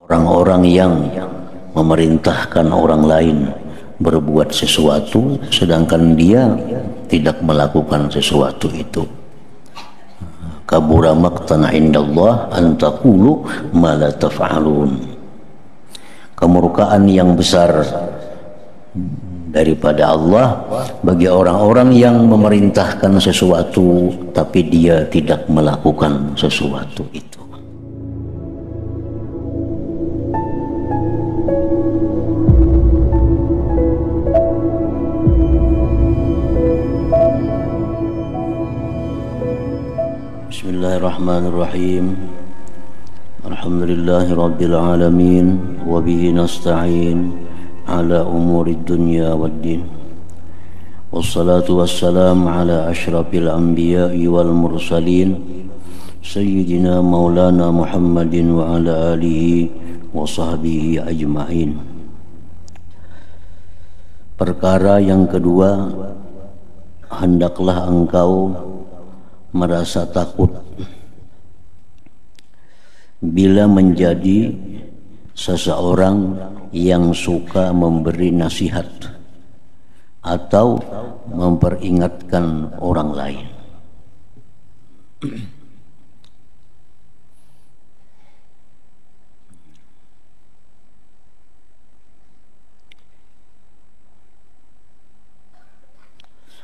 Orang-orang yang memerintahkan orang lain berbuat sesuatu sedangkan dia tidak melakukan sesuatu itu. Kabura maqtan indallah an taqulu ma la taf'alun. Kemurkaan yang besar daripada Allah bagi orang-orang yang memerintahkan sesuatu tapi dia tidak melakukan sesuatu itu. Bismillahirrahmanirrahim. Alhamdulillahi rabbil alamin wa bihi nasta'in ala umurid dunya waddin. Wassalatu wassalamu ala asyrafil anbiya'i wal mursalin sayyidina maulana Muhammadin wa ala alihi wa sahbihi ajma'in. Perkara yang kedua, hendaklah engkau merasa takut bila menjadi seseorang yang suka memberi nasihat atau memperingatkan orang lain.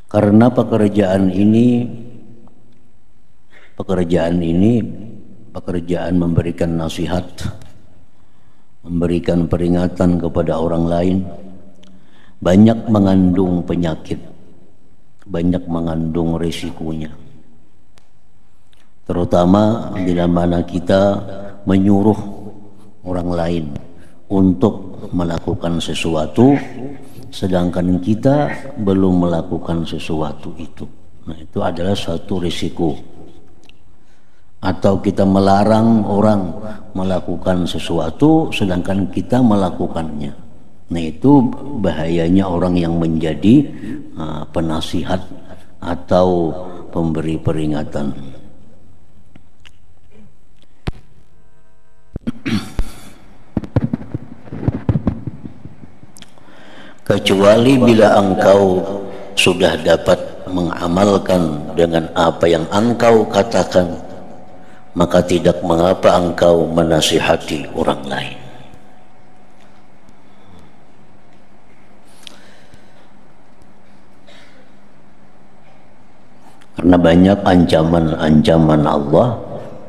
Karena pekerjaan memberikan nasihat, memberikan peringatan kepada orang lain banyak mengandung penyakit, banyak mengandung risikonya. Terutama bila mana kita menyuruh orang lain untuk melakukan sesuatu sedangkan kita belum melakukan sesuatu itu. Nah, itu adalah suatu risiko. Atau kita melarang orang melakukan sesuatu sedangkan kita melakukannya. Nah, itu bahayanya orang yang menjadi penasihat atau pemberi peringatan. Kecuali bila engkau sudah dapat mengamalkan dengan apa yang engkau katakan, maka tidak mengapa engkau menasihati orang lain. Karena banyak ancaman-ancaman Allah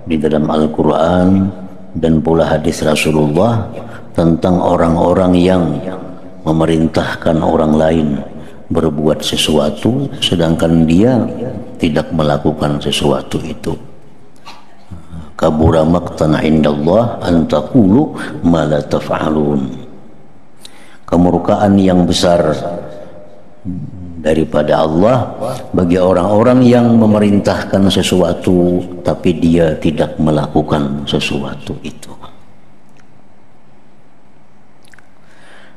di dalam Al-Quran dan pula hadis Rasulullah tentang orang-orang yang memerintahkan orang lain berbuat sesuatu sedangkan dia tidak melakukan sesuatu itu. Kabura maqtan indallah an taqulu ma la taf'alun. Kemurkaan yang besar daripada Allah bagi orang-orang yang memerintahkan sesuatu tapi dia tidak melakukan sesuatu itu.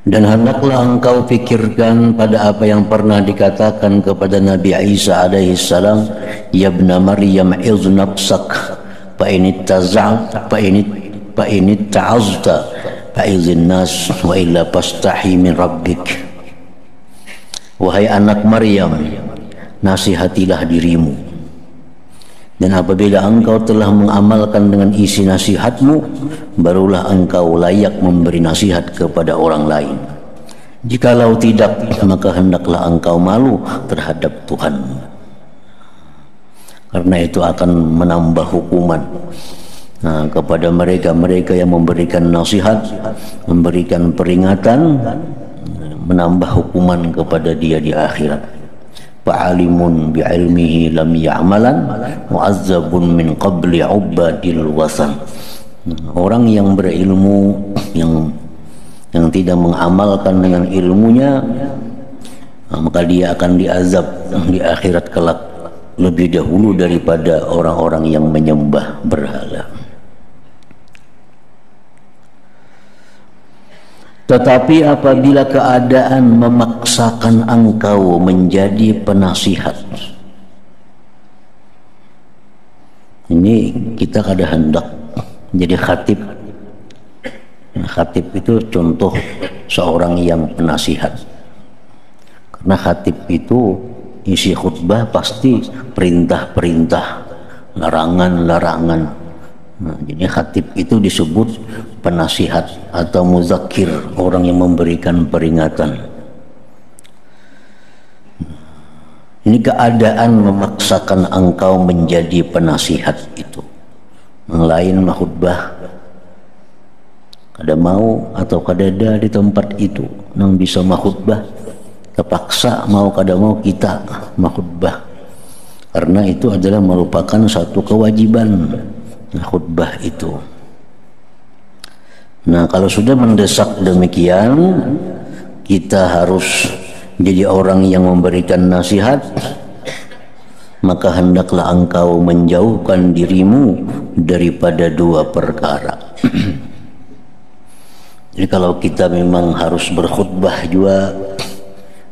Dan hendaklah engkau pikirkan pada apa yang pernah dikatakan kepada Nabi Isa alaihi salam, ya ibna Maryam iz nafsak fa in ta'azta fa izin nas wa illa fastahi min rabbik. Wahai anak Maryam, nasihatilah dirimu, dan apabila engkau telah mengamalkan dengan isi nasihatmu, barulah engkau layak memberi nasihat kepada orang lain. Jikalau tidak, maka hendaklah engkau malu terhadap Tuhanmu, karena itu akan menambah hukuman kepada mereka yang memberikan nasihat, memberikan peringatan, menambah hukuman kepada dia di akhirat. Fa'alimun bi'ilmihi lam ya'malan mu'azzabun min qabli ubadil wasan. Orang yang berilmu yang tidak mengamalkan dengan ilmunya, maka dia akan diazab di akhirat kelak lebih dahulu daripada orang-orang yang menyembah berhala. Tetapi apabila keadaan memaksakan engkau menjadi penasihat, ini kita kada hendak jadi khatib Khatib itu contoh seorang yang penasihat. Karena khatib itu isi khutbah pasti perintah-perintah, larangan-larangan. Nah, jadi khatib itu disebut penasihat atau muzakir, orang yang memberikan peringatan. Ini keadaan memaksakan engkau menjadi penasihat itu. Yang lain mah khutbah kada mau atau kada ada di tempat itu nang bisa makhutbah, terpaksa mau kada mau kita makhutbah, karena itu adalah merupakan satu kewajiban khutbah itu. Nah, kalau sudah mendesak demikian, kita harus jadi orang yang memberikan nasihat, maka hendaklah engkau menjauhkan dirimu daripada dua perkara. Jadi kalau kita memang harus berkhutbah juga,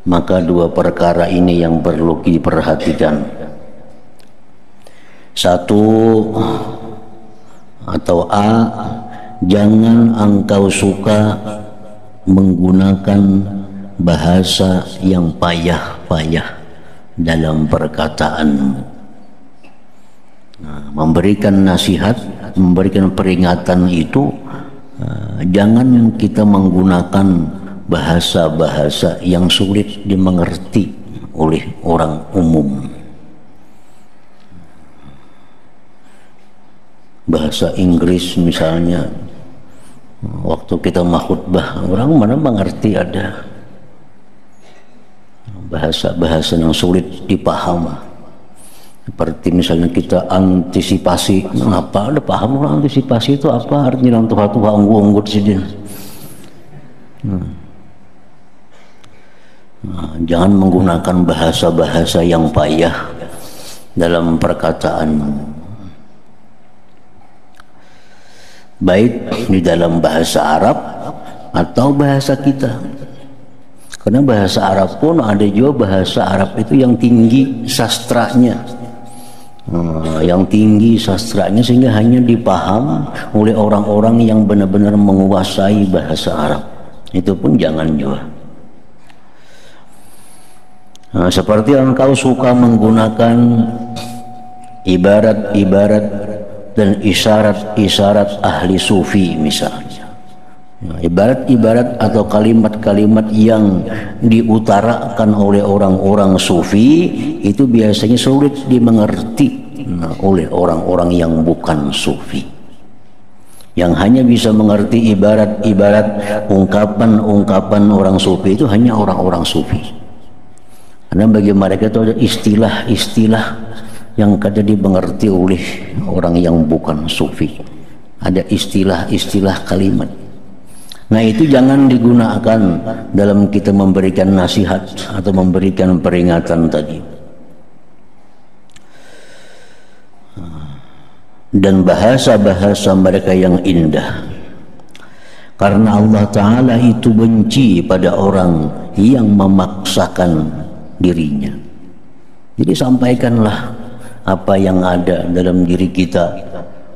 maka dua perkara ini yang perlu diperhatikan. Satu atau A, jangan engkau suka menggunakan bahasa yang payah-payah dalam perkataanmu. Nah, memberikan nasihat, memberikan peringatan itu, jangan kita menggunakan bahasa-bahasa yang sulit dimengerti oleh orang umum. Bahasa Inggris misalnya, waktu kita khutbah, orang mana mengerti ada bahasa-bahasa yang sulit dipaham. Seperti misalnya kita antisipasi, apa ada paham orang antisipasi itu apa artinya? Tuha-tuha unggut sidin. Nah, jangan menggunakan bahasa-bahasa yang payah dalam perkataan, baik di dalam bahasa Arab atau bahasa kita. Karena bahasa Arab pun ada juga bahasa Arab itu yang tinggi sastranya, yang tinggi sastranya sehingga hanya dipaham oleh orang-orang yang benar-benar menguasai bahasa Arab. Itu pun jangan juga. Nah, seperti engkau suka menggunakan ibarat-ibarat dan isyarat-isyarat ahli sufi misalnya. Nah, ibarat-ibarat atau kalimat-kalimat yang diutarakan oleh orang-orang sufi itu biasanya sulit dimengerti oleh orang-orang yang bukan sufi. Yang hanya bisa mengerti ibarat-ibarat ungkapan-ungkapan orang sufi itu hanya orang-orang sufi. Karena bagi mereka itu ada istilah-istilah yang kada dimengerti oleh orang yang bukan sufi. Ada istilah-istilah kalimat. Nah, itu jangan digunakan dalam kita memberikan nasihat atau memberikan peringatan tadi. Dan bahasa-bahasa mereka yang indah. Karena Allah Ta'ala itu benci pada orang yang memaksakan dirinya. Jadi sampaikanlah apa yang ada dalam diri kita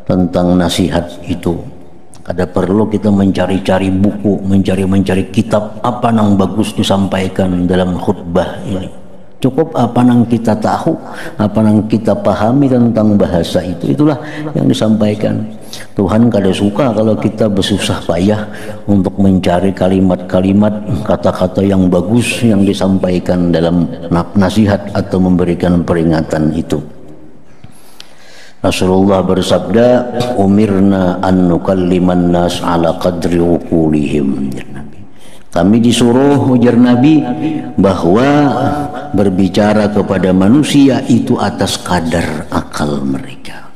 tentang nasihat itu. Kada perlu kita mencari-cari buku, mencari kitab apa yang bagus disampaikan dalam khutbah ini. Cukup apa yang kita tahu, apa yang kita pahami tentang bahasa itu, itulah yang disampaikan. Tuhan kada suka kalau kita bersusah payah untuk mencari kalimat-kalimat, kata-kata yang bagus yang disampaikan dalam nasihat atau memberikan peringatan itu. Rasulullah bersabda, umirna an nukalliman nas ala qadri uqulihim. Kami disuruh, ujar Nabi, bahwa berbicara kepada manusia itu atas kadar akal mereka.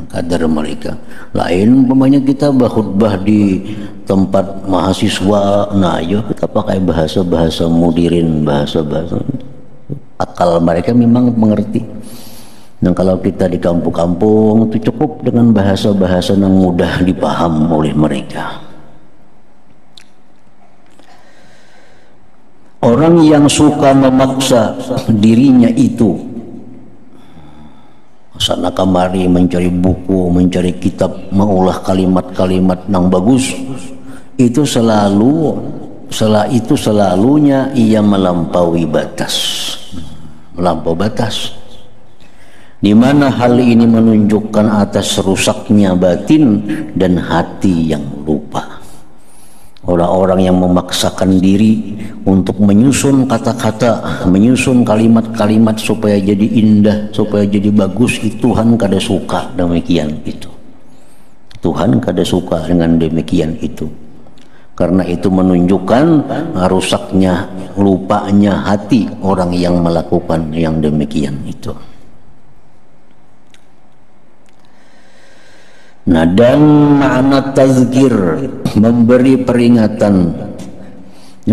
Kadar mereka. Lain umpamanya kita berkhutbah di tempat mahasiswa, nah ayo kita pakai bahasa-bahasa mudirin, bahasa-bahasa akal mereka memang mengerti. Dan kalau kita di kampung-kampung itu cukup dengan bahasa-bahasa yang mudah dipaham oleh mereka. Orang yang suka memaksa dirinya itu sana kamari mencari buku, mencari kitab, mengolah kalimat-kalimat yang bagus, itu selalunya ia melampaui batas, di mana hal ini menunjukkan atas rusaknya batin dan hati yang lupa. Orang-orang yang memaksakan diri untuk menyusun kata-kata, menyusun kalimat-kalimat supaya jadi indah, supaya jadi bagus, Tuhan kada suka demikian itu. Tuhan kada suka dengan demikian itu. Karena itu menunjukkan rusaknya, lupanya hati orang yang melakukan yang demikian itu. Nah, dan makna tazkir, memberi peringatan.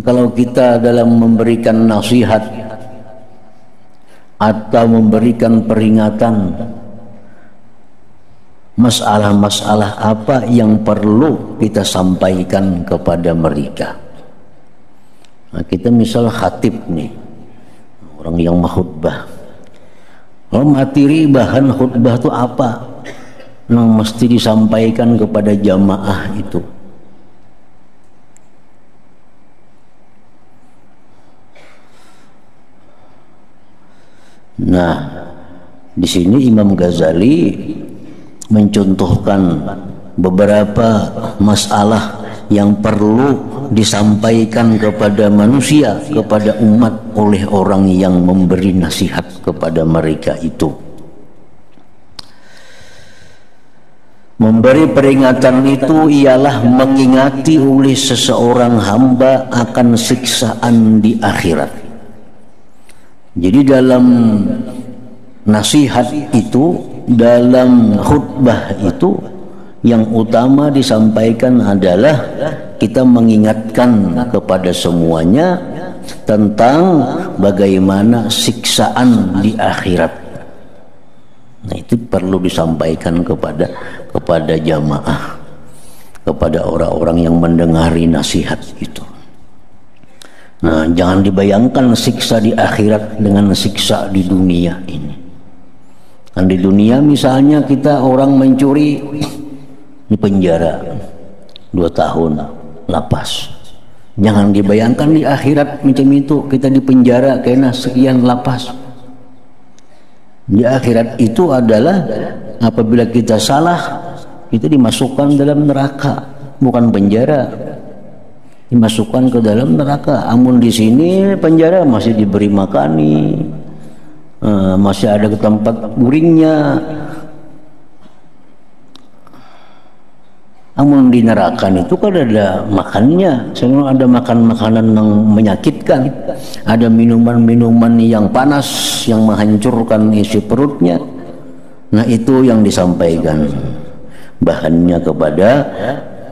Kalau kita dalam memberikan nasihat atau memberikan peringatan, masalah-masalah apa yang perlu kita sampaikan kepada mereka. Nah, kita misal khatib nih, orang yang khutbah. Materi bahan khutbah itu apa yang mesti disampaikan kepada jamaah itu? Nah, di sini Imam Ghazali mencontohkan beberapa masalah yang perlu disampaikan kepada manusia, kepada umat oleh orang yang memberi nasihat kepada mereka itu. Memberi peringatan itu ialah mengingati oleh seseorang hamba akan siksaan di akhirat. Jadi dalam nasihat itu, dalam khutbah itu, yang utama disampaikan adalah kita mengingatkan kepada semuanya tentang bagaimana siksaan di akhirat. Nah, itu perlu disampaikan kepada jamaah, kepada orang-orang yang mendengari nasihat itu. Nah, jangan dibayangkan siksa di akhirat dengan siksa di dunia ini. Kan di dunia misalnya kita orang mencuri di penjara 2 tahun lapas. Jangan dibayangkan di akhirat macam itu, kita di penjara kena sekian lapas. Di akhirat itu adalah apabila kita salah, kita dimasukkan dalam neraka, bukan penjara. Dimasukkan ke dalam neraka. Amun di sini penjara masih diberi makani, masih ada ke tempat guringnya. Amun di neraka itu kan ada makannya, semua ada makan-makanan yang menyakitkan, ada minuman-minuman yang panas yang menghancurkan isi perutnya. Nah, itu yang disampaikan bahannya kepada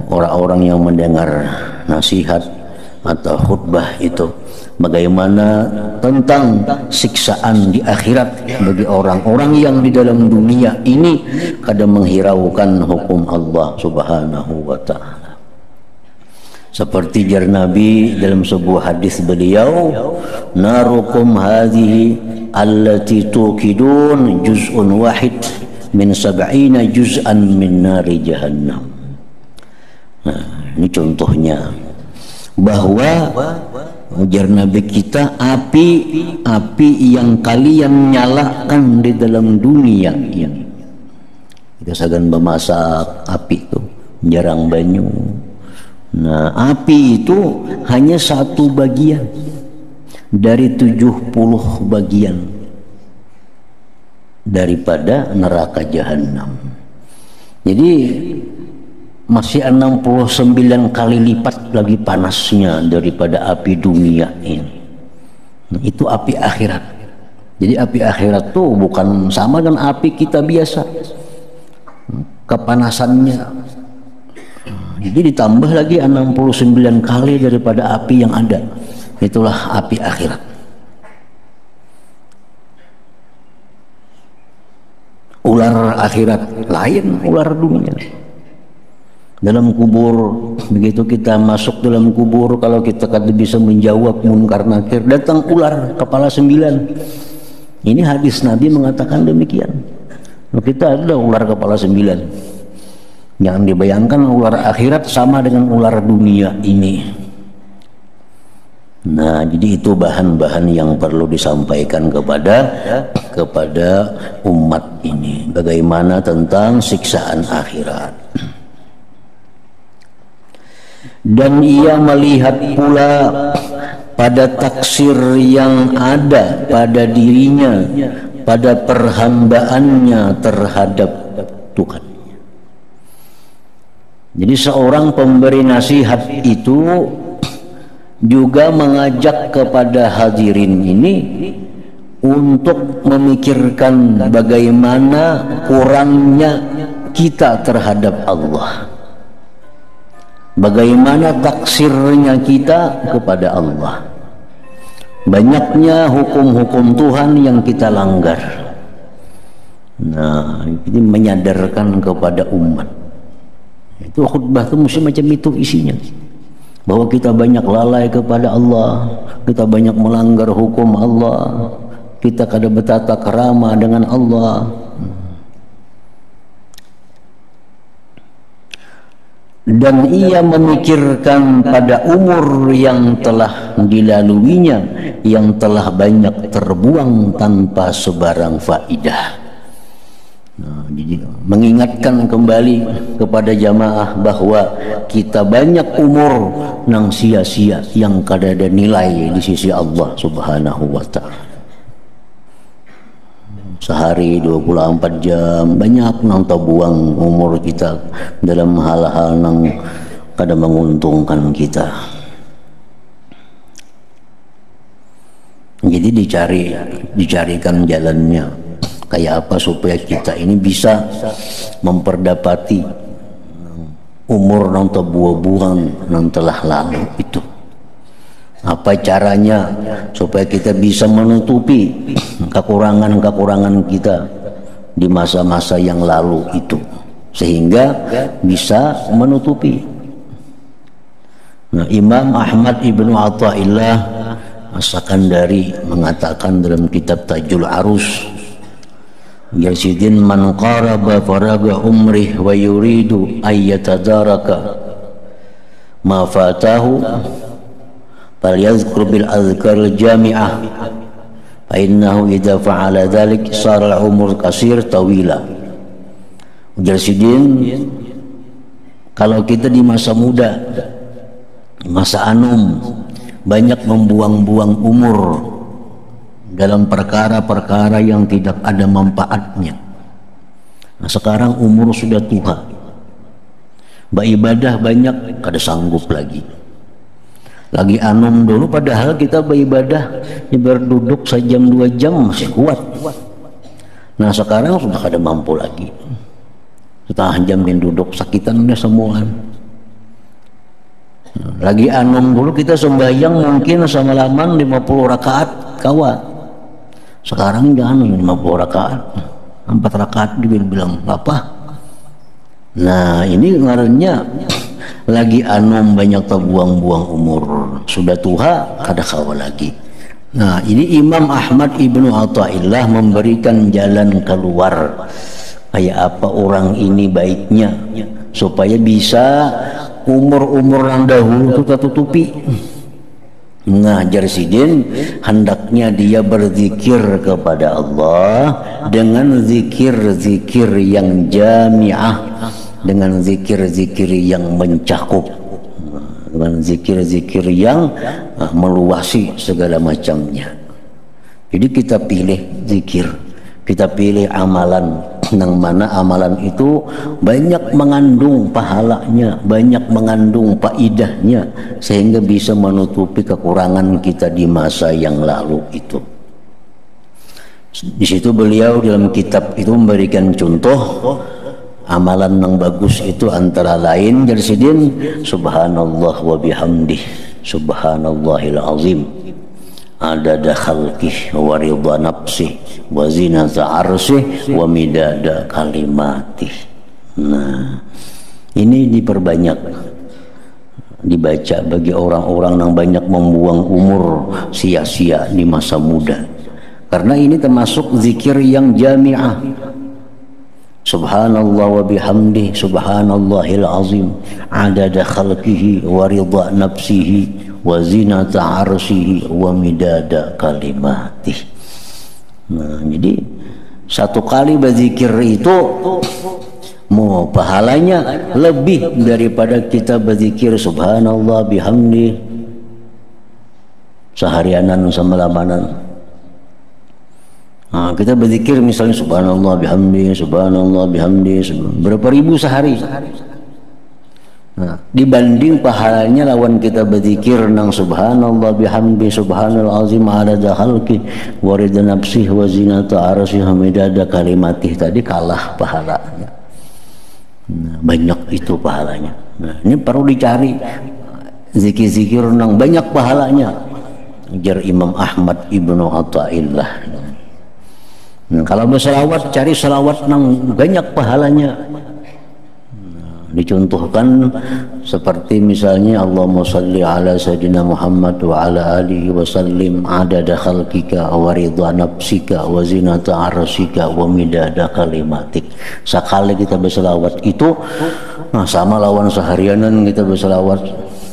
orang-orang yang mendengar nasihat atau khutbah itu, bagaimana tentang siksaan di akhirat bagi orang-orang yang di dalam dunia ini kadang menghiraukan hukum Allah Subhanahu wa ta'ala. Seperti jar Nabi dalam sebuah hadis beliau, narukum hadhihi allati tuqidun juz'un wahid min 70 juz'an min nari jahannam. Nah, ini contohnya bahwa ujar Nabi kita, api yang kalian nyalakan di dalam dunia ini, kita sedang memasak api itu jarang banyu. Nah, api itu hanya 1 bagian dari 70 bagian daripada neraka jahanam. Jadi masih 69 kali lipat lagi panasnya daripada api dunia ini. Nah, itu api akhirat. Jadi api akhirat tuh bukan sama dengan api kita biasa, kepanasannya. Jadi ditambah lagi 69 kali daripada api yang ada. Itulah api akhirat. Ular akhirat lain ular dunia. Dalam kubur, begitu kita masuk dalam kubur, kalau kita kada bisa menjawab munkar nakir, datang ular kepala 9. Ini hadis Nabi mengatakan demikian. Kita adalah ular kepala 9. Jangan dibayangkan ular akhirat sama dengan ular dunia ini. Nah, jadi itu bahan-bahan yang perlu disampaikan kepada umat ini. Bagaimana tentang siksaan akhirat. Dan ia melihat pula pada taksir yang ada pada dirinya, pada perhambaannya terhadap Tuhan. Jadi seorang pemberi nasihat itu juga mengajak kepada hadirin ini untuk memikirkan bagaimana kurangnya kita terhadap Allah, bagaimana taksirnya kita kepada Allah, banyaknya hukum-hukum Tuhan yang kita langgar. Nah, ini menyadarkan kepada umat. Itu khutbah itu mesti macam itu isinya, bahwa kita banyak lalai kepada Allah, kita banyak melanggar hukum Allah, kita kada bertata kerama dengan Allah. Dan ia memikirkan pada umur yang telah dilaluinya, yang telah banyak terbuang tanpa sebarang faidah. Nah, jadi mengingatkan kembali kepada jamaah bahwa kita banyak umur nang sia-sia yang kada ada nilai di sisi Allah Subhanahu wa ta'ala. Sehari 24 jam banyak nang terbuang umur kita dalam hal-hal nang kada menguntungkan kita. Jadi dicarikan jalannya. Kayak apa supaya kita ini bisa memperdapati umur yang terbuang-buang yang telah lalu itu. Apa caranya supaya kita bisa menutupi kekurangan-kekurangan kita di masa-masa yang lalu itu, sehingga bisa menutupi. Nah, Imam Ahmad ibnu Athaillah As-Sakandari mengatakan dalam kitab Tajul Arus, Yasidin man qaraba faraga umrih wa yuridu ayyatadaraka ma fatahu falyadhkur bil adhkar jami'ah fa innahu idza fa'ala dhalik sara al-umur qasir tawila. Yasidin, kalau kita di masa muda, masa anum, banyak membuang-buang umur dalam perkara-perkara yang tidak ada manfaatnya. Nah, sekarang umur sudah tua, beribadah banyak kada sanggup lagi anum dulu, padahal kita beribadah berduduk sejam 2 jam masih kuat. Nah, sekarang sudah kada mampu lagi, setengah jam duduk sakitan udah semua. Lagi anum dulu kita sembahyang mungkin semalaman 50 rakaat kawa. Sekarang jangan 50 rakaat, 4 rakaat dibilang apa? Nah, ini ngarannya lagi anum banyak terbuang-buang umur, sudah tua kada kawa lagi. Nah, ini Imam Ahmad ibnu Athaillah memberikan jalan keluar. Kayak apa orang ini baiknya supaya bisa umur-umur yang dahulu itu tertutupi. Nah, Jarsidin hendaknya dia berzikir kepada Allah dengan zikir-zikir yang jami'ah, dengan zikir-zikir yang mencakup, dengan zikir-zikir yang meluasi segala macamnya. Jadi kita pilih zikir, kita pilih amalan yang mana amalan itu banyak mengandung pahalanya, banyak mengandung faidahnya, sehingga bisa menutupi kekurangan kita di masa yang lalu itu. Di situ beliau dalam kitab itu memberikan contoh amalan yang bagus itu antara lain Jarsidin, subhanallah wa bihamdih, subhanallahil azim, adada khalqih wa ridha nafsih wa zinata arsyih wa midada kalimatih. Nah, ini diperbanyak dibaca bagi orang-orang yang banyak membuang umur sia-sia di masa muda, karena ini termasuk zikir yang jami'ah. Subhanallah wa bihamdi subhanallahil azim adada khalqihi wa ridha nafsihi wa zinata arsyihi wa midada kalimatih. Nah, jadi satu kali berzikir itu mau pahalanya lebih daripada kita berzikir subhanallah bihamdi seharianan semalamanan. Nah, kita berzikir misalnya subhanallah bihamdi berapa ribu sehari. Nah, dibanding pahalanya lawan kita berzikir nang subhanallah bihamdi subhanal azim adada khalqi wa ridha nafsihi wa zinata arsyihi hamidada kalimatih, tadi kalah pahalanya. Nah, banyak itu pahalanya. Nah, ini perlu dicari zikir-zikir nang banyak pahalanya. Ujar Imam Ahmad Ibnu Athaillah. Nah, kalau berselawat, cari selawat nang banyak pahalanya. Nah, dicontohkan seperti misalnya Allahumma shalli ala sayyidina Muhammad wa ala alihi wa sallim adada khalqika wa ridha nafsika wa zinata arsyika wa midada kalimatik. Sekali kita berselawat itu nah, sama lawan seharianan kita berselawat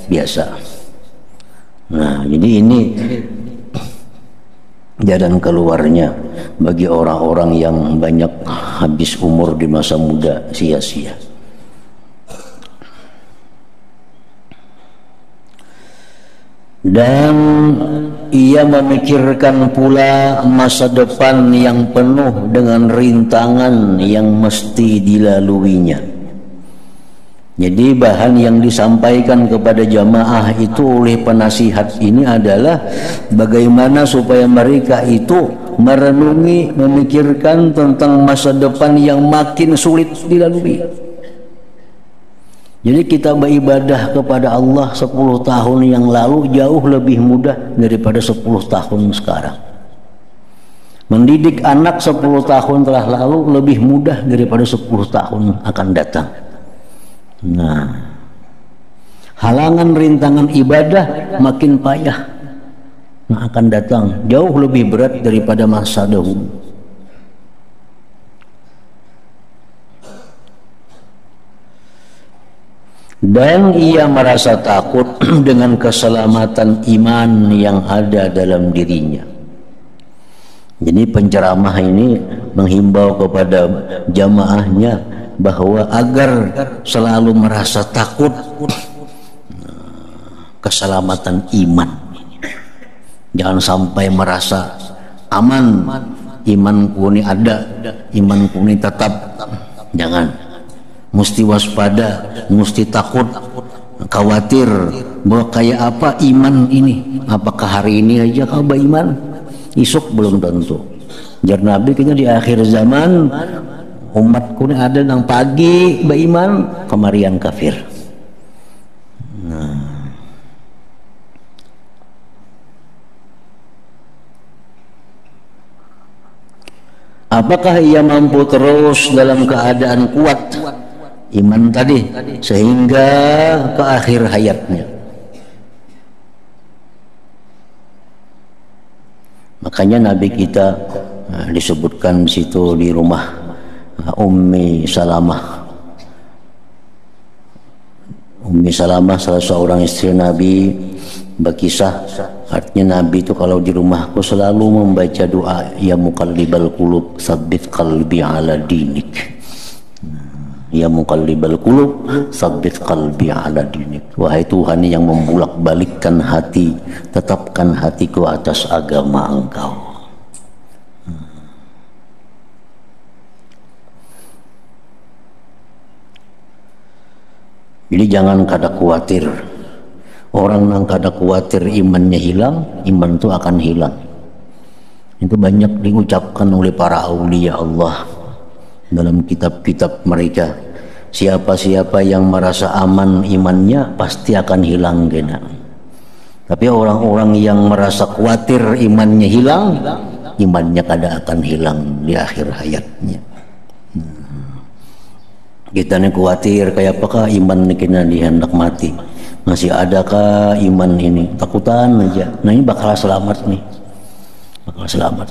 biasa. Nah, jadi ini jalan keluarnya bagi orang-orang yang banyak habis umur di masa muda sia-sia. Dan ia memikirkan pula masa depan yang penuh dengan rintangan yang mesti dilaluinya. Jadi bahan yang disampaikan kepada jamaah itu oleh penasihat ini adalah bagaimana supaya mereka itu merenungi, memikirkan tentang masa depan yang makin sulit dilalui. Jadi kita beribadah kepada Allah 10 tahun yang lalu jauh lebih mudah daripada 10 tahun sekarang. Mendidik anak 10 tahun telah lalu lebih mudah daripada 10 tahun akan datang. Nah, halangan rintangan ibadah makin payah nah, akan datang jauh lebih berat daripada masa dahulu. Dan ia merasa takut dengan keselamatan iman yang ada dalam dirinya. Jadi penceramah ini menghimbau kepada jamaahnya bahwa agar selalu merasa takut keselamatan iman. Jangan sampai merasa aman, imanku ini ada, imanku ini tetap. Jangan, mesti waspada, mesti takut, khawatir bahwa kayak apa iman ini. Apakah hari ini aja kau beriman, esok belum tentu. Jar Nabi kayaknya di akhir zaman umatku ini ada yang pagi beriman, kemarian kafir. Nah, apakah ia mampu terus dalam keadaan kuat iman tadi sehingga ke akhir hayatnya? Makanya Nabi kita disebutkan di situ di rumah Ummi Salamah. Ummi Salamah salah seorang istri Nabi berkisah, artinya Nabi itu kalau di rumahku selalu membaca doa ya muqallibal qulub tsabbit qalbi ala dinik. Ya muqallibal qulub tsabbit qalbi ala dinik. Wahai Tuhan yang membulak-balikkan hati, tetapkan hatiku atas agama Engkau. Jadi jangan kada khawatir. Orang yang kada khawatir imannya hilang, iman itu akan hilang. Itu banyak diucapkan oleh para aulia Allah dalam kitab-kitab mereka. Siapa-siapa yang merasa aman imannya pasti akan hilang kena. Tapi orang-orang yang merasa khawatir imannya hilang, imannya kada akan hilang di akhir hayatnya. Kita nih khawatir kayak apakah iman kita dihendak mati, masih adakah iman ini, takutan aja. Nah ini bakal selamat nih, bakal selamat.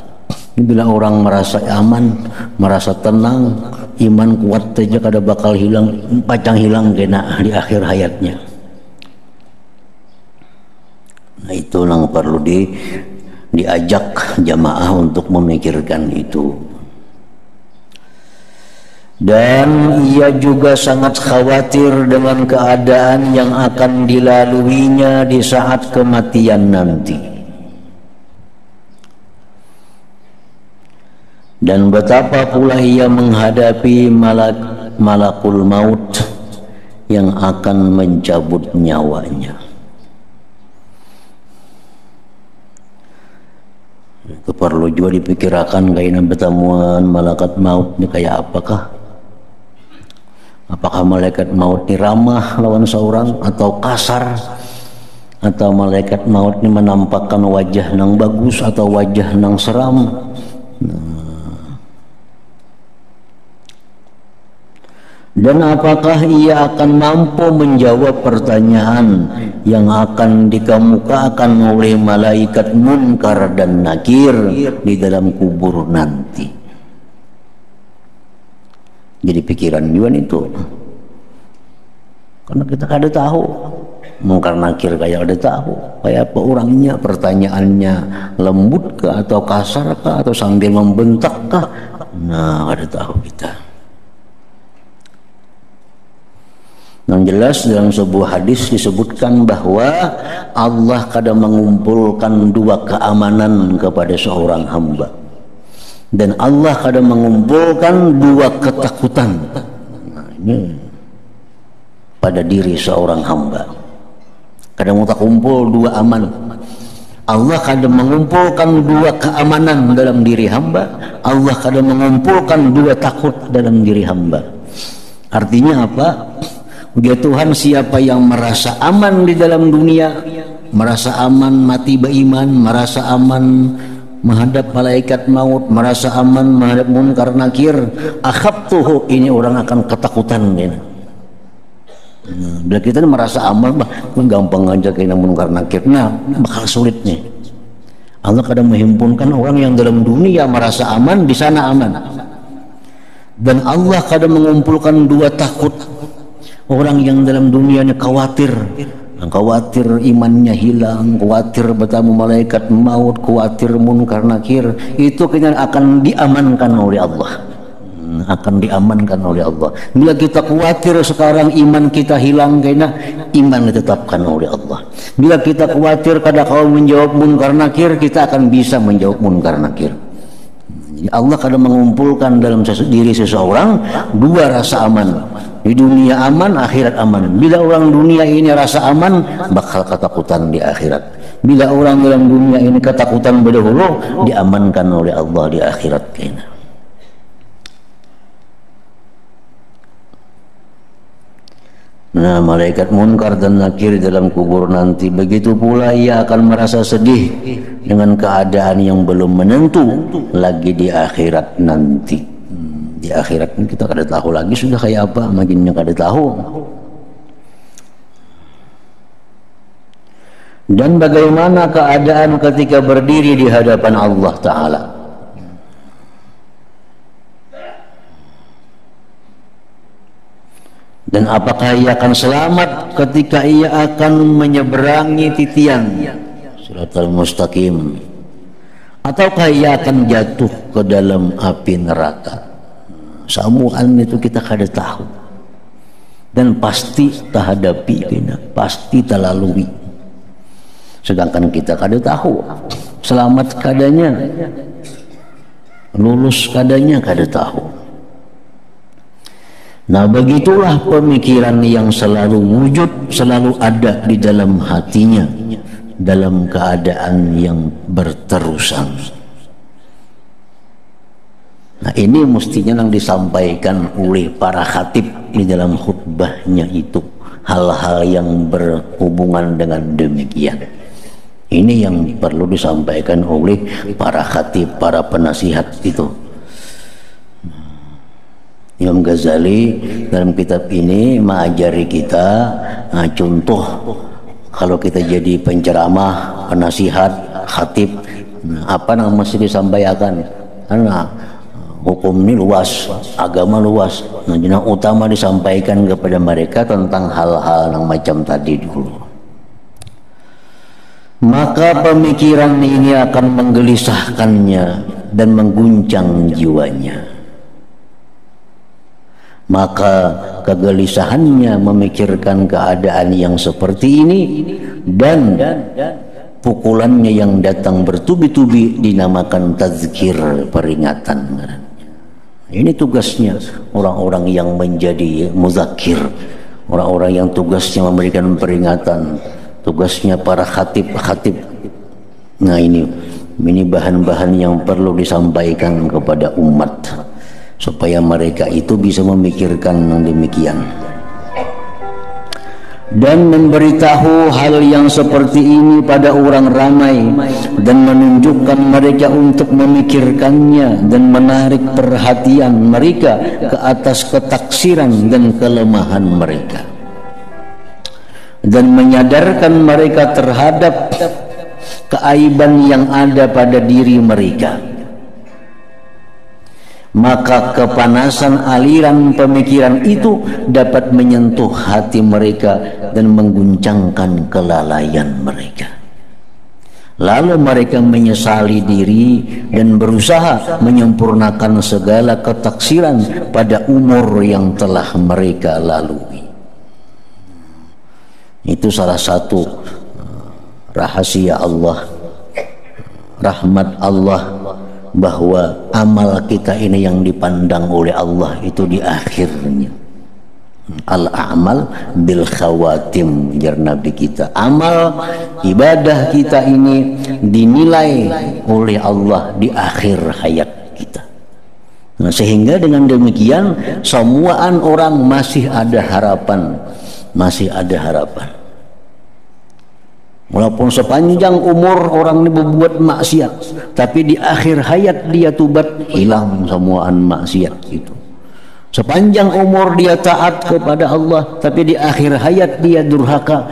Bila orang merasa aman, merasa tenang, iman kuat saja kada bakal hilang, pacang hilang kena di akhir hayatnya. Nah, itu yang perlu diajak jamaah untuk memikirkan itu. Dan ia juga sangat khawatir dengan keadaan yang akan dilaluinya di saat kematian nanti. Dan betapa pula ia menghadapi malakul maut yang akan mencabut nyawanya. Itu perlu juga dipikirkan kainan pertemuan malaikat maut ini kayak apakah? Apakah malaikat maut ini ramah lawan seorang atau kasar? Atau malaikat maut ini menampakkan wajah nang bagus atau wajah nang seram? Dan apakah ia akan mampu menjawab pertanyaan yang akan dikemukakan oleh malaikat munkar dan nakir di dalam kubur nanti? Jadi pikiran juga itu, karena kita kada tahu munkar nakir kayak ada tahu kayak apa orangnya, pertanyaannya lembut kah atau kasar kah atau sambil membentak kah, nah kada tahu kita. Yang jelas dalam sebuah hadis disebutkan bahwa Allah kadang mengumpulkan dua keamanan kepada seorang hamba, dan Allah kadang mengumpulkan dua ketakutan. Nah, ini pada diri seorang hamba. Kadang tak kumpul dua aman. Allah kadang mengumpulkan dua keamanan dalam diri hamba. Allah kadang mengumpulkan dua takut dalam diri hamba. Artinya apa? Ya Tuhan, siapa yang merasa aman di dalam dunia, merasa aman mati beriman, merasa aman menghadap malaikat maut, merasa aman menghadap munkar nakir, akhaftuhu, ini orang akan ketakutan. Bila kita merasa aman, gampang aja kena munkar nakir, nah bakal sulit nih. Allah kadang menghimpunkan orang yang dalam dunia merasa aman, di sana aman, dan Allah kadang mengumpulkan dua takut. Orang yang dalam dunia ini khawatir imannya hilang, khawatir bertemu malaikat maut, khawatir munkar nakir, itu kena akan diamankan oleh Allah. Akan diamankan oleh Allah. Bila kita khawatir sekarang iman kita hilang, kena iman ditetapkan oleh Allah. Bila kita khawatir kada kau menjawab munkar nakir, kita akan bisa menjawab munkar nakir. Allah kadang mengumpulkan dalam diri seseorang dua rasa aman. Di dunia aman, akhirat aman. Bila orang dunia ini rasa aman, bakal ketakutan di akhirat. Bila orang dalam dunia ini ketakutan berdahulu, diamankan oleh Allah di akhirat. Nah, malaikat munkar dan nakir dalam kubur nanti, begitu pula ia akan merasa sedih dengan keadaan yang belum menentu lagi di akhirat nanti. Di akhirat ini kita kada tahu lagi sudah kayak apa, makinnya kada tahu. Dan bagaimana keadaan ketika berdiri di hadapan Allah Ta'ala. Dan apakah ia akan selamat ketika ia akan menyeberangi titian Shiratal Mustaqim, ataukah ia akan jatuh ke dalam api neraka? Samuan itu kita kada tahu, dan pasti terhadapi, pasti terlalui. Sedangkan kita kada tahu selamat kadanya, lulus kadanya kada tahu. Nah, begitulah pemikiran yang selalu wujud, selalu ada di dalam hatinya dalam keadaan yang berterusan. Nah, ini mestinya yang disampaikan oleh para khatib di dalam khutbahnya itu, hal-hal yang berhubungan dengan demikian. Ini yang perlu disampaikan oleh para khatib, para penasihat itu. Imam Ghazali dalam kitab ini mengajari kita contoh kalau kita jadi penceramah, penasihat, khatib, apa yang mesti disampaikan. karena hukum ini luas, agama luas. Nah, yang utama disampaikan kepada mereka tentang hal-hal yang macam tadi dulu. Maka pemikiran ini akan menggelisahkannya dan mengguncang jiwanya. Maka kegelisahannya memikirkan keadaan yang seperti ini, dan pukulannya yang datang bertubi-tubi dinamakan tazkir, peringatan. Ini tugasnya orang-orang yang menjadi muzakir, orang-orang yang tugasnya memberikan peringatan, tugasnya para khatib-khatib. Nah, ini bahan-bahan yang perlu disampaikan kepada umat supaya mereka itu bisa memikirkan yang demikian dan memberitahu hal yang seperti ini pada orang ramai dan menunjukkan mereka untuk memikirkannya dan menarik perhatian mereka ke atas ketaksiran dan kelemahan mereka dan menyadarkan mereka terhadap keaiban yang ada pada diri mereka. Maka kepanasan aliran pemikiran itu dapat menyentuh hati mereka dan mengguncangkan kelalaian mereka. Lalu mereka menyesali diri dan berusaha menyempurnakan segala ketaksiran pada umur yang telah mereka lalui. Itu salah satu rahasia Allah, rahmat Allah, bahwa amal kita ini yang dipandang oleh Allah itu di akhirnya. Al-a'mal bil khawatim, jar Nabi kita. Amal ibadah kita ini dinilai oleh Allah di akhir hayat kita. Nah, sehingga dengan demikian semuaan orang masih ada harapan, masih ada harapan. Walaupun sepanjang umur orang ini berbuat maksiat, tapi di akhir hayat dia tobat, hilang semuaan maksiat itu. Sepanjang umur dia taat kepada Allah, tapi di akhir hayat dia durhaka,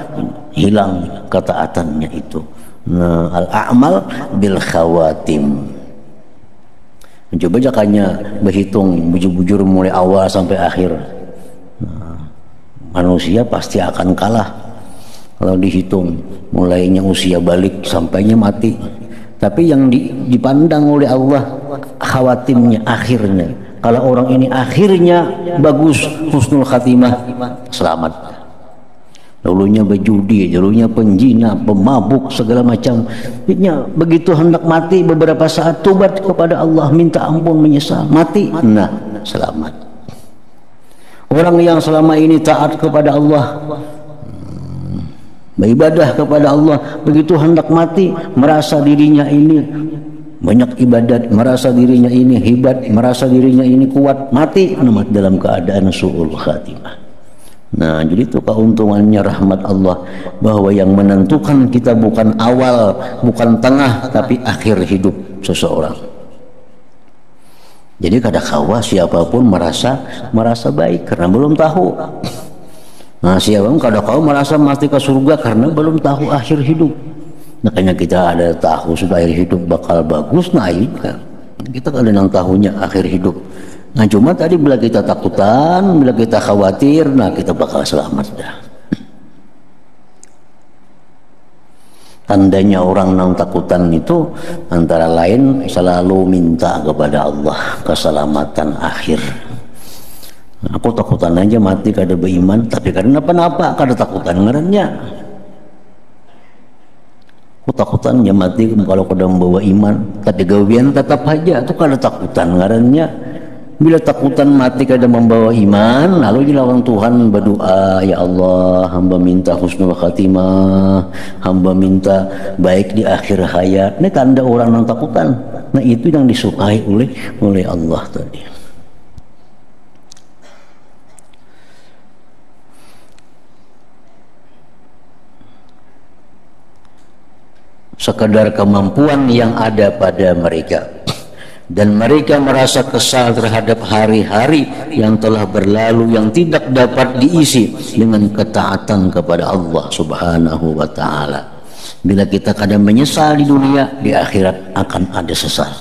hilang ketaatannya itu. Nah, al-a'mal bil khawatim. Coba jakanya berhitung bujur-bujur mulai awal sampai akhir. Nah, manusia pasti akan kalah kalau dihitung mulainya usia balik sampainya mati. Tapi yang dipandang oleh Allah khawatimnya, akhirnya. Kalau orang ini akhirnya bagus, husnul khatimah, selamat. Dulunya berjudi, dulunya penjina, pemabuk, segala macam. Begitu hendak mati beberapa saat tobat kepada Allah, minta ampun, menyesal, mati, nah selamat. Orang yang selama ini taat kepada Allah, beribadah kepada Allah, begitu hendak mati merasa dirinya ini banyak ibadat, merasa dirinya ini hebat, merasa dirinya ini kuat, mati dalam keadaan su'ul khatimah. Nah, jadi itu keuntungannya rahmat Allah, bahwa yang menentukan kita bukan awal, bukan tengah, tapi akhir hidup seseorang. Jadi kada kawa siapapun merasa baik karena belum tahu. Nah, siapa kada kau merasa mati ke surga karena belum tahu akhir hidup. Makanya kita ada tahu sudah akhir hidup bakal bagus, nah ini kan kita kada nang tahunya akhir hidup. Nah, cuma tadi bila kita takutan, bila kita khawatir, nah kita bakal selamat dah. Tandanya orang nang takutan itu antara lain selalu minta kepada Allah keselamatan akhir. Aku takutan aja mati kada beriman, tapi karena apa-apa kada takutan ngarannya. Aku takutan ya mati kalau kada membawa iman, tapi gawian tetap aja itu kada takutan ngarannya. Bila takutan mati kada membawa iman, lalu dilawan Tuhan berdoa, ya Allah, hamba minta husnul khatimah, hamba minta baik di akhir hayat. Ini tanda orang yang takutan. Nah, itu yang disukai oleh Allah tadi. Sekadar kemampuan yang ada pada mereka, dan mereka merasa kesal terhadap hari-hari yang telah berlalu yang tidak dapat diisi dengan ketaatan kepada Allah Subhanahu wa ta'ala. Bila kita kadang menyesal di dunia, di akhirat akan ada sesal.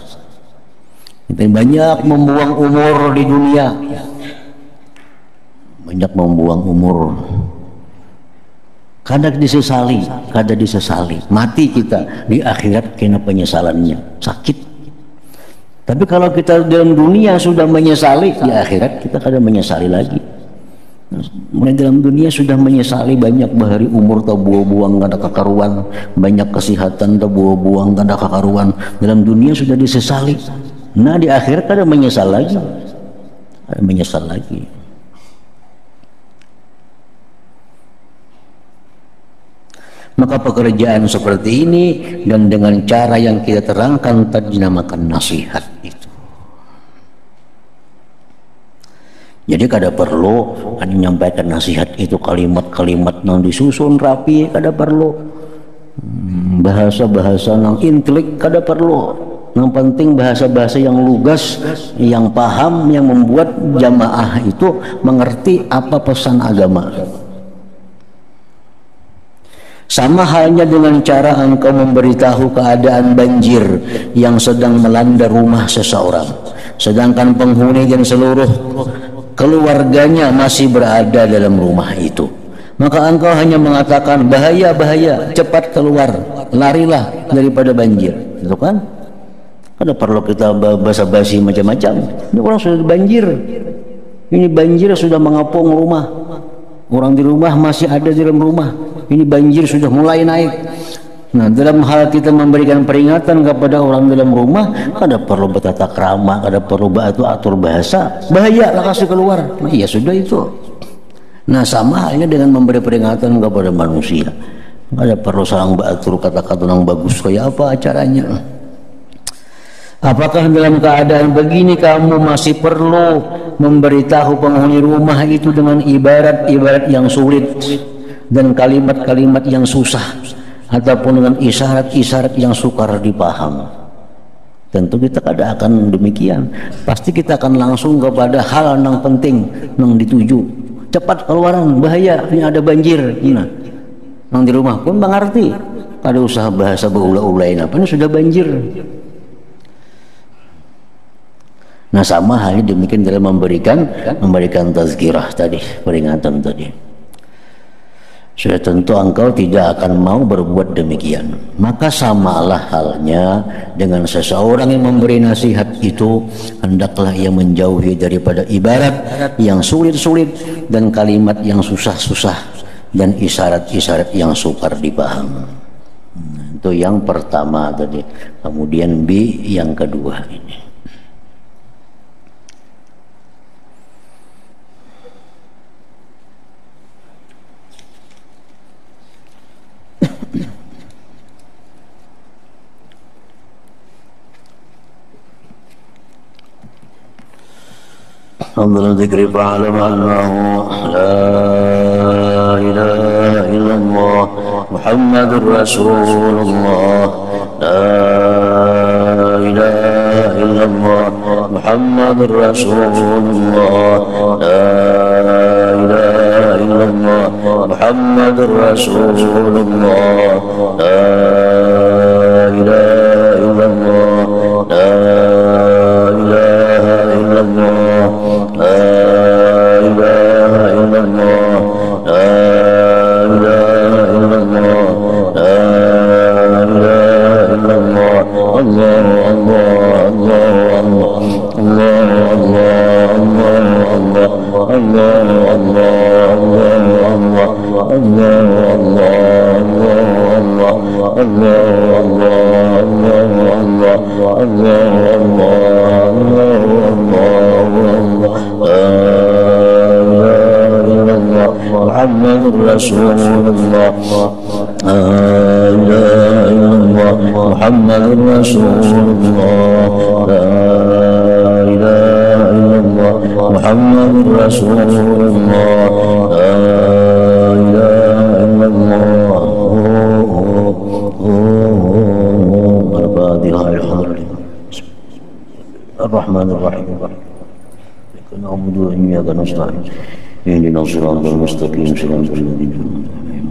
Kita banyak membuang umur di dunia, banyak membuang umur. Kadang disesali, mati kita di akhirat kena penyesalannya, sakit. Tapi kalau kita dalam dunia sudah menyesali, di akhirat kita kadang menyesali lagi. Mulai dalam dunia sudah menyesali, banyak bahari umur tak buang-buang kada kakaruan, banyak kesehatan tak buang-buang kada kakaruan. Dalam dunia sudah disesali. Nah di akhirat kadang menyesal lagi, Maka pekerjaan seperti ini dan dengan cara yang kita terangkan tadi dinamakan nasihat itu. Jadi kada perlu menyampaikan nasihat itu kalimat-kalimat yang disusun rapi, kada perlu bahasa-bahasa yang intelek, kada perlu. Yang penting bahasa-bahasa yang lugas, yang paham, yang membuat jamaah itu mengerti apa pesan agama. Sama halnya dengan cara engkau memberitahu keadaan banjir yang sedang melanda rumah seseorang, sedangkan penghuni dan seluruh keluarganya masih berada dalam rumah itu. Maka engkau hanya mengatakan bahaya, cepat keluar, larilah daripada banjir. Itu kan? Ada perlu kita basa-basi macam-macam. Ini orang sudah banjir. Ini banjir sudah mengepung rumah. Orang di rumah masih ada di dalam rumah. Ini banjir sudah mulai naik. Nah, dalam hal kita memberikan peringatan kepada orang dalam rumah, kada perlu bertata krama, kada perlu atur bahasa. Bahaya lah kasih keluar. Nah, ya sudah itu. Nah, sama halnya dengan memberi peringatan kepada manusia. Kada perlu saling atur kata-kata yang bagus kayak apa acaranya. Apakah dalam keadaan begini kamu masih perlu memberitahu penghuni rumah itu dengan ibarat-ibarat yang sulit dan kalimat-kalimat yang susah, ataupun dengan isyarat-isyarat yang sukar dipaham? Tentu kita kada akan demikian. Pasti kita akan langsung kepada hal yang penting yang dituju. Cepat keluaran, bahaya, ini ada banjir. Nah, yang di rumah pun mengerti. Ada usaha bahasa berulah-ulain apa ini sudah banjir. Nah, sama halnya demikian dalam memberikan tazkirah tadi, peringatan tadi. Sudah tentu engkau tidak akan mau berbuat demikian. Maka samalah halnya dengan seseorang yang memberi nasihat itu, hendaklah ia menjauhi daripada ibarat yang sulit-sulit dan kalimat yang susah-susah dan isyarat-isyarat yang sukar dipaham. Itu yang pertama tadi. Kemudian B yang kedua ini. أفضل الذكر فاعلم أنه لا إله إلا الله محمد رسول الله لا إله إلا الله محمد رسول الله لا إله إلا الله محمد رسول الله لا إله إلا الله لا إله إلا الله لا إله إلا الله لا إله إلا الله لا إله إلا الله الله الله الله الله الله الله محمد رسول الله لا إله إلا الله محمد رسول الله لا إله إلا الله محمد رسول الله لا إله إلا الله الرحمن الرحيم نعبد وإياك نستعين اهدنا الصراط المستقيم صراط الذين أنعمت عليهم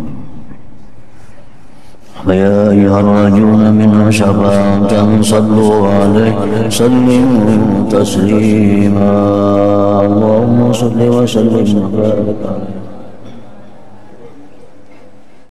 فيا أيها الراجون منه شفاعة صلوا عليه سلموا تسليما اللهم صل وسلم وبارك عليه